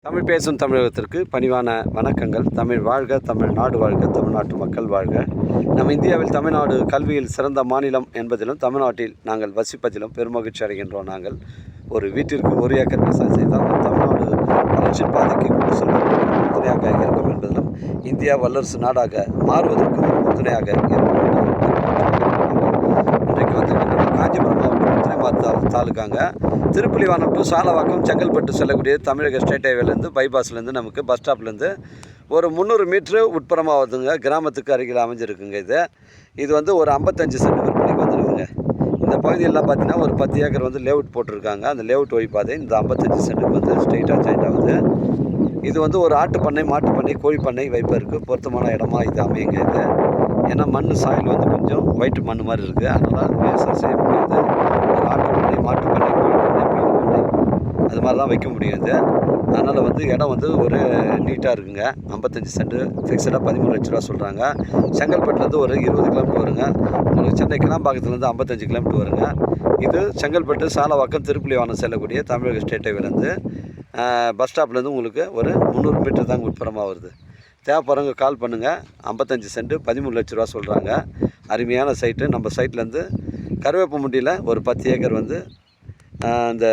தமிழ் பேசும் தமிழகத்திற்கு பணிவான வணக்கங்கள். தமிழ் வாழ்க, தமிழ்நாடு வாழ்க, தமிழ்நாட்டு மக்கள் வாழ்க. நம் இந்தியாவில் தமிழ்நாடு கல்வியில் சிறந்த மாநிலம் என்பதிலும் தமிழ்நாட்டில் நாங்கள் வசிப்பதிலும் பெருமகிழ்ச்சி அடைகின்றோம். நாங்கள் ஒரு வீட்டிற்கு 1 ஏக்கர் விவசாயம் செய்தால் தமிழ்நாடு வளர்ச்சி பாதைக்கு கொண்டு செல்வதற்கு உறுதுணையாக இருக்கும் என்பதிலும் இந்தியா வல்லரசு நாடாக மாறுவதற்கு ஒரு உறுதுணையாக இருக்கும். இன்றைக்கு வந்து காஞ்சிபுரம் மாவட்டம் உத்திரமார் தாலுக்காங்க. திருப்புலிவானம் டு சாலவாக்கம் செங்கல்பட்டு செல்லக்கூடிய தமிழக ஸ்டேட் ஹைவேலேருந்து பைபாஸ்லேருந்து நமக்கு பஸ் ஸ்டாப்லேருந்து ஒரு 300 மீட்ரு உட்புறமாக வருதுங்க. கிராமத்துக்கு அருகில் அமைஞ்சிருக்குங்க. இது வந்து ஒரு 55 சென்ட் விற்பனைக்கு வந்துருக்குங்க. இந்த பகுதியெல்லாம் பார்த்தீங்கன்னா ஒரு 10 ஏக்கர் வந்து லேஅவுட் போட்டிருக்காங்க. அந்த லேஅவுட் வழிபாதை இந்த 55 சென்ட்டுக்கு வந்து ஸ்ட்ரெயிட்டாக ஜாயிண்ட் ஆகுது. இது வந்து ஒரு ஆட்டு பண்ணை, மாட்டு பண்ணை, கோழி பண்ணை வைப்பதற்கு பொருத்தமான இடமா இது அமையுங்க. ஏன்னா மண் சாயில் வந்து கொஞ்சம் ஒயிட் மண் மாதிரி இருக்குது. அதனால் அது விவசாயம் செய்ய முடியாது. ஒரு ஆட்டு பண்ணை, மாட்டு பண்ணை, கோழி பண்ணை, மீன் பண்ணை அது மாதிரி தான் வைக்க முடியாது. அதனால் வந்து இடம் வந்து ஒரு நீட்டாக இருக்குங்க. 55 சென்ட்டு ஃபிக்ஸடாக 13 லட்ச ரூபா சொல்கிறாங்க. செங்கல்பட்டுலேருந்து ஒரு 20 கிலோமீட்டர் வருங்க. உங்களுக்கு சென்னை கிளாம்பாக்கத்துலேருந்து 55 கிலோமீட்டர் வருங்க. இது செங்கல்பட்டு சாலவாக்கம் திருப்புலிவானம் செல்லக்கூடிய தமிழக ஸ்டேட் ஹைவேலேருந்து பஸ் ஸ்டாப்லேருந்து உங்களுக்கு ஒரு 300 மீட்டர் தாங்க உட்புறமாக வருது. தேவைப்படுறவங்க கால் பண்ணுங்கள். 55 சென்ட்டு 13 லட்ச ரூபா சொல்கிறாங்க. அருமையான சைட்டு. நம்ம சைட்லேருந்து கருவேப்பமுண்டியில் ஒரு 10 ஏக்கர் வந்து இந்த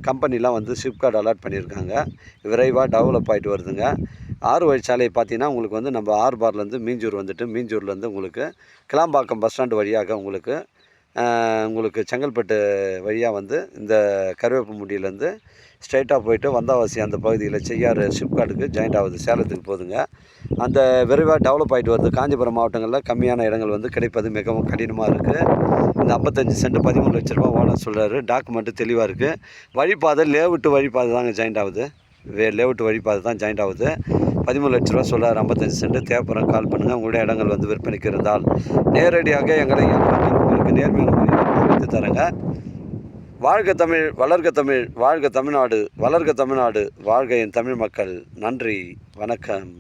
கம்பெனிலாம் வந்து சிப்கார்டு அலாட் பண்ணியிருக்காங்க. விரைவாக டெவலப் ஆகிட்டு வருதுங்க. 6 வழிச்சாலை பார்த்தீங்கன்னா உங்களுக்கு வந்து நம்ம ஆர்பார்லேருந்து மீஞ்சூர் வந்துட்டு மீஞ்சூர்லேருந்து உங்களுக்கு கிளாம்பாக்கம் பஸ் ஸ்டாண்டு வழியாக உங்களுக்கு செங்கல்பட்டு வழியாக வந்து இந்த கருவேப்பமுண்டியிலேருந்து ஸ்ட்ரைட்டாக போயிட்டு வந்தாவாசி அந்த பகுதியில் செய்யார் சிப்கார்டுக்கு ஜாயிண்ட் ஆகுது. சேலத்துக்கு போகுதுங்க. அந்த விரைவாக டெவலப் ஆகிட்டு வருது. காஞ்சிபுரம் மாவட்டங்களில் கம்மியான இடங்கள் வந்து கிடைப்பது மிகவும் கடினமாக இருக்குது. இந்த 55 சென்ட் 13 லட்ச ரூபா ஓனர் சொல்கிறாரு. டாக்குமெண்ட்டு தெளிவாக இருக்குது. வழிபாதை லேஅவுட்டு வழிபாதை தாங்க ஜாயிண்ட் ஆகுது. லேஅவுட்டு வழிபாதை தான் ஜாயிண்ட் ஆகுது. 13 லட்ச ரூபா சொல்கிறார். 55 சென்ட் தேவைப்படுற கால் பண்ணுங்கள். உங்களுடைய இடங்கள் வந்து விற்பனைக்கு இருந்தால் நேரடியாக எங்களை உங்களுக்கு நேர்மையான முறையில் அமைத்து தரேங்க. வாழ்க தமிழ், வளர்க தமிழ், வாழ்க தமிழ்நாடு, வளர்க தமிழ்நாடு, வாழ்க என் தமிழ் மக்கள். நன்றி, வணக்கம்.